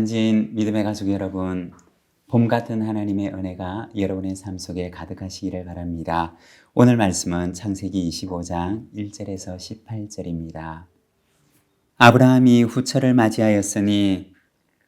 귀한진 믿음의 가족 여러분, 봄 같은 하나님의 은혜가 여러분의 삶 속에 가득하시기를 바랍니다. 오늘 말씀은 창세기 25장 1절에서 18절입니다. 아브라함이 후처를 맞이하였으니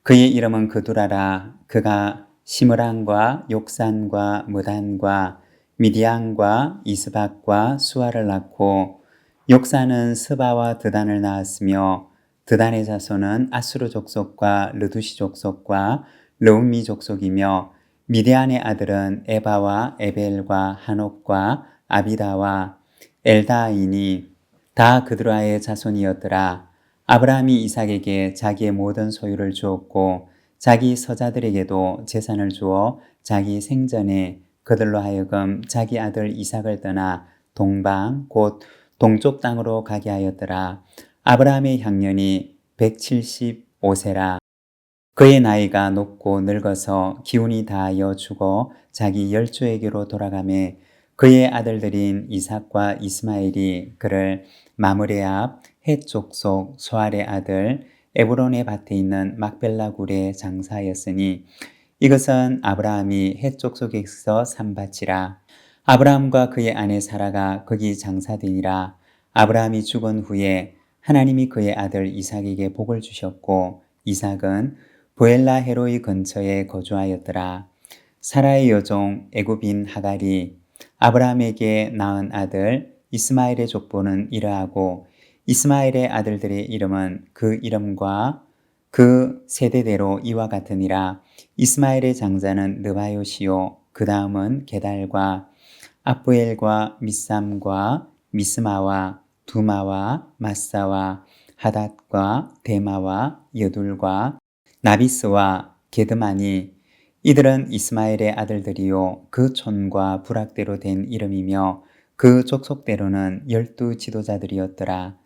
그의 이름은 그두라라. 그가 시므란과 욕산과 무단과 미디안과 이스박과 수아를 낳고 욕산은 스바와 드단을 낳았으며 드단의 자손은 아수르 족속과 르두시 족속과 르움미 족속이며 미디안의 아들은 에바와 에벨과 한옥과 아비다와 엘다이니 다 그드라의 자손이었더라. 아브라함이 이삭에게 자기의 모든 소유를 주었고 자기 서자들에게도 재산을 주어 자기 생전에 그들로 하여금 자기 아들 이삭을 떠나 동방 곧 동쪽 땅으로 가게 하였더라. 아브라함의 향년이 175세라. 그의 나이가 높고 늙어서 기운이 다하여 죽어 자기 열조에게로 돌아가매 그의 아들들인 이삭과 이스마엘이 그를 마므레 앞 헷 족속 소알의 아들 에브론의 밭에 있는 막벨라 굴에 장사하였으니 이것은 아브라함이 헷 족속에서 산 밭이라. 아브라함과 그의 아내 사라가 거기 장사되니라. 아브라함이 죽은 후에 하나님이 그의 아들 이삭에게 복을 주셨고 이삭은 부엘라 헤로이 근처에 거주하였더라. 사라의 여종 애굽인 하갈이 아브라함에게 낳은 아들 이스마엘의 족보는 이러하고 이스마엘의 아들들의 이름은 그 이름과 그 세대대로 이와 같으니라. 이스마엘의 장자는 느바요시요 그 다음은 게달과 아부엘과 미삼과 미스마와 두마와 마사와 하닷과 데마와 여둘과 나비스와 게드마니 이들은 이스마엘의 아들들이요 그 촌과 부락대로 된 이름이며 그 족속대로는 12 지도자들이었더라.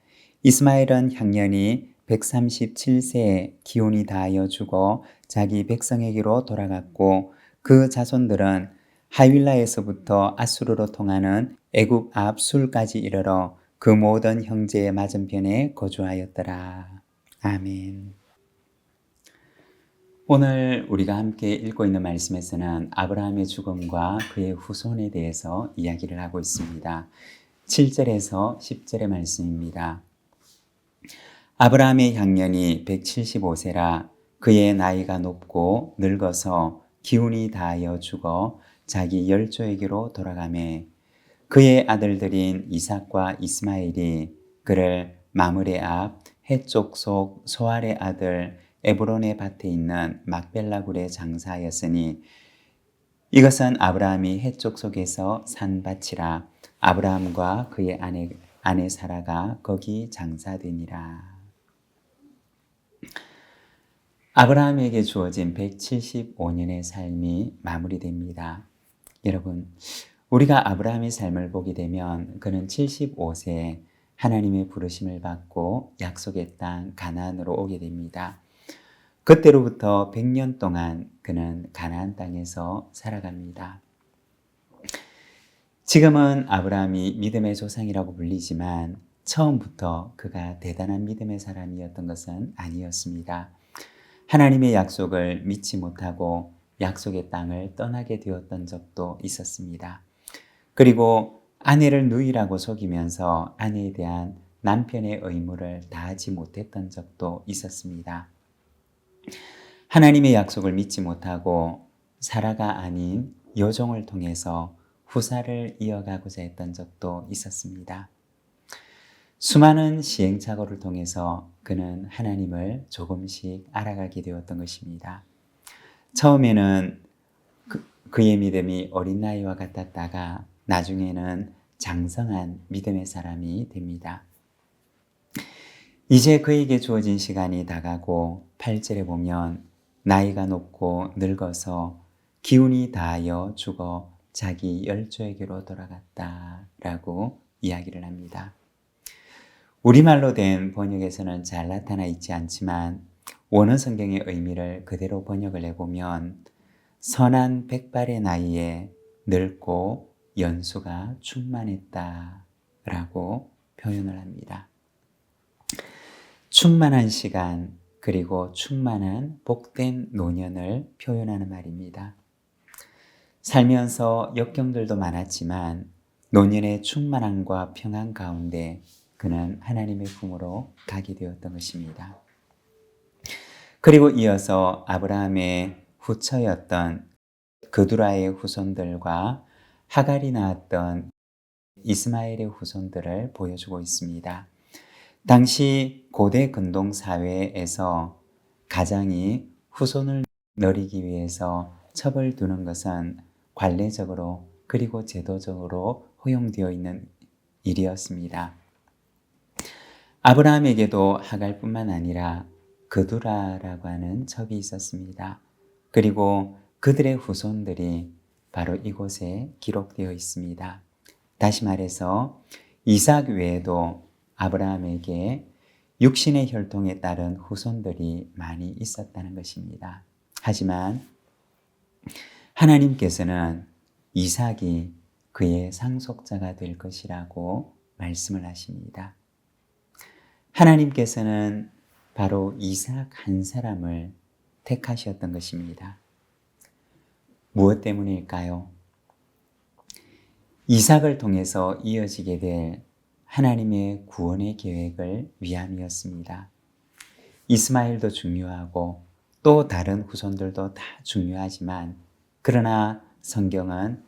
이스마엘은 향년이 137세에 기운이 다하여 죽어 자기 백성에게로 돌아갔고 그 자손들은 하윌라에서부터 아수르로 통하는 애굽 앞 술까지 이르러 그 모든 형제의 맞은편에 거주하였더라. 아멘. 오늘 우리가 함께 읽고 있는 말씀에서는 아브라함의 죽음과 그의 후손에 대해서 이야기를 하고 있습니다. 7절에서 10절의 말씀입니다. 아브라함의 향년이 175세라. 그의 나이가 높고 늙어서 기운이 다하여 죽어 자기 열조에게로 돌아가매 그의 아들들인 이삭과 이스마엘이 그를 마므레 앞 헷 족속 소알의 아들 에브론의 밭에 있는 막벨라 굴에 장사하였으니 이것은 아브라함이 헷 족속에서 산 밭이라. 아브라함과 그의 아내 사라가 거기 장사되니라. 아브라함에게 주어진 175년의 삶이 마무리됩니다. 여러분, 우리가 아브라함의 삶을 보게 되면 그는 75세에 하나님의 부르심을 받고 약속의 땅 가나안으로 오게 됩니다. 그때로부터 100년 동안 그는 가나안 땅에서 살아갑니다. 지금은 아브라함이 믿음의 조상이라고 불리지만 처음부터 그가 대단한 믿음의 사람이었던 것은 아니었습니다. 하나님의 약속을 믿지 못하고 약속의 땅을 떠나게 되었던 적도 있었습니다. 그리고 아내를 누이라고 속이면서 아내에 대한 남편의 의무를 다하지 못했던 적도 있었습니다. 하나님의 약속을 믿지 못하고 사라가 아닌 여종을 통해서 후사를 이어가고자 했던 적도 있었습니다. 수많은 시행착오를 통해서 그는 하나님을 조금씩 알아가게 되었던 것입니다. 처음에는 그의 믿음이 어린 나이와 같았다가 나중에는 장성한 믿음의 사람이 됩니다. 이제 그에게 주어진 시간이 다가고 8절에 보면 나이가 높고 늙어서 기운이 다하여 죽어 자기 열조에게로 돌아갔다라고 이야기를 합니다. 우리말로 된 번역에서는 잘 나타나 있지 않지만 원어 성경의 의미를 그대로 번역을 해보면 선한 백발의 나이에 늙고 연수가 충만했다라고 표현을 합니다. 충만한 시간, 그리고 충만한 복된 노년을 표현하는 말입니다. 살면서 역경들도 많았지만 노년의 충만함과 평안 가운데 그는 하나님의 품으로 가게 되었던 것입니다. 그리고 이어서 아브라함의 후처였던 그두라의 후손들과 하갈이 낳았던 이스마엘의 후손들을 보여주고 있습니다. 당시 고대 근동 사회에서 가장이 후손을 누리기 위해서 첩을 두는 것은 관례적으로 그리고 제도적으로 허용되어 있는 일이었습니다. 아브라함에게도 하갈뿐만 아니라 그두라라고 하는 첩이 있었습니다. 그리고 그들의 후손들이 바로 이곳에 기록되어 있습니다. 다시 말해서 이삭 외에도 아브라함에게 육신의 혈통에 따른 후손들이 많이 있었다는 것입니다. 하지만 하나님께서는 이삭이 그의 상속자가 될 것이라고 말씀을 하십니다. 하나님께서는 바로 이삭 한 사람을 택하셨던 것입니다. 무엇 때문일까요? 이삭을 통해서 이어지게 될 하나님의 구원의 계획을 위함이었습니다. 이스마엘도 중요하고 또 다른 후손들도 다 중요하지만 그러나 성경은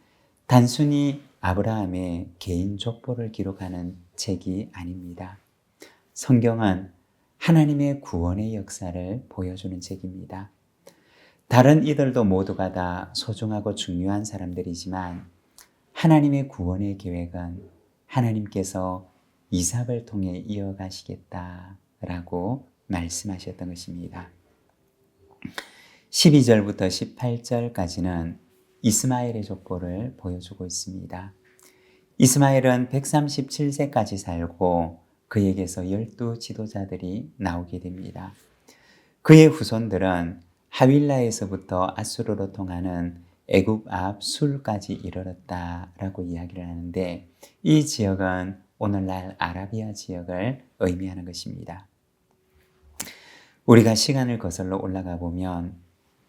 단순히 아브라함의 개인 족보를 기록하는 책이 아닙니다. 성경은 하나님의 구원의 역사를 보여주는 책입니다. 다른 이들도 모두가 다 소중하고 중요한 사람들이지만 하나님의 구원의 계획은 하나님께서 이삭을 통해 이어가시겠다라고 말씀하셨던 것입니다. 12절부터 18절까지는 이스마엘의 족보를 보여주고 있습니다. 이스마엘은 137세까지 살고 그에게서 12 지도자들이 나오게 됩니다. 그의 후손들은 하윌라에서부터 아수르로 통하는 애굽 앞 술까지 이르렀다라고 이야기를 하는데 이 지역은 오늘날 아라비아 지역을 의미하는 것입니다. 우리가 시간을 거슬러 올라가 보면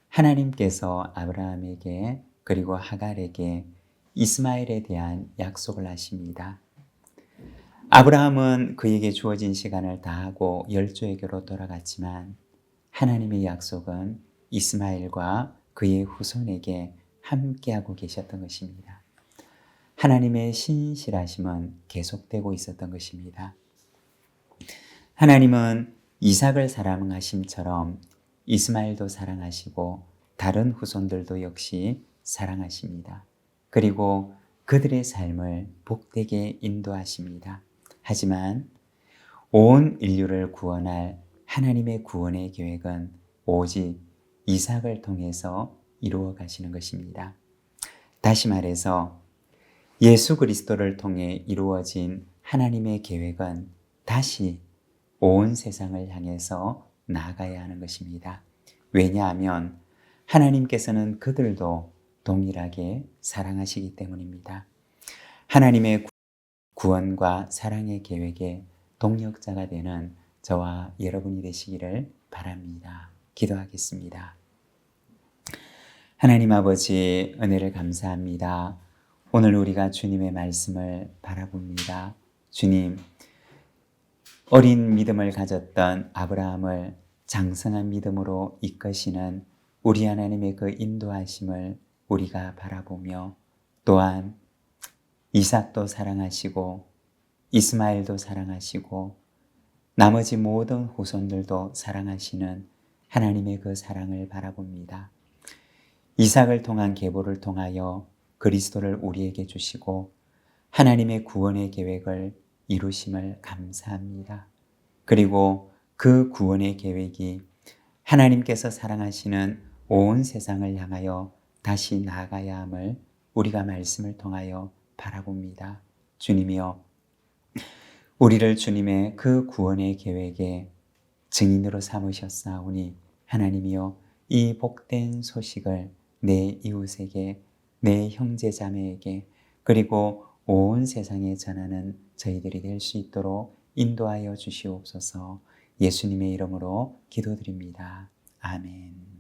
하나님께서 아브라함에게 그리고 하갈에게 이스마엘에 대한 약속을 하십니다. 아브라함은 그에게 주어진 시간을 다하고 열조에게로 돌아갔지만 하나님의 약속은 이스마엘과 그의 후손에게 함께하고 계셨던 것입니다. 하나님의 신실하심은 계속되고 있었던 것입니다. 하나님은 이삭을 사랑하심처럼 이스마엘도 사랑하시고 다른 후손들도 역시 사랑하십니다. 그리고 그들의 삶을 복되게 인도하십니다. 하지만 온 인류를 구원할 하나님의 구원의 계획은 오직 이삭을 통해서 이루어 가시는 것입니다. 다시 말해서 예수 그리스도를 통해 이루어진 하나님의 계획은 다시 온 세상을 향해서 나아가야 하는 것입니다. 왜냐하면 하나님께서는 그들도 동일하게 사랑하시기 때문입니다. 하나님의 구원과 사랑의 계획의 동력자가 되는 저와 여러분이 되시기를 바랍니다. 기도하겠습니다. 하나님 아버지 은혜를 감사합니다. 오늘 우리가 주님의 말씀을 바라봅니다. 주님, 어린 믿음을 가졌던 아브라함을 장성한 믿음으로 이끄시는 우리 하나님의 그 인도하심을 우리가 바라보며 또한 이삭도 사랑하시고 이스마엘도 사랑하시고 나머지 모든 후손들도 사랑하시는 하나님의 그 사랑을 바라봅니다. 이삭을 통한 계보를 통하여 그리스도를 우리에게 주시고 하나님의 구원의 계획을 이루심을 감사합니다. 그리고 그 구원의 계획이 하나님께서 사랑하시는 온 세상을 향하여 다시 나아가야 함을 우리가 말씀을 통하여 바라봅니다. 주님이여, 우리를 주님의 그 구원의 계획에 증인으로 삼으셨사오니 하나님이여, 이 복된 소식을 내 이웃에게, 내 형제 자매에게, 그리고 온 세상에 전하는 저희들이 될 수 있도록 인도하여 주시옵소서. 예수님의 이름으로 기도드립니다. 아멘.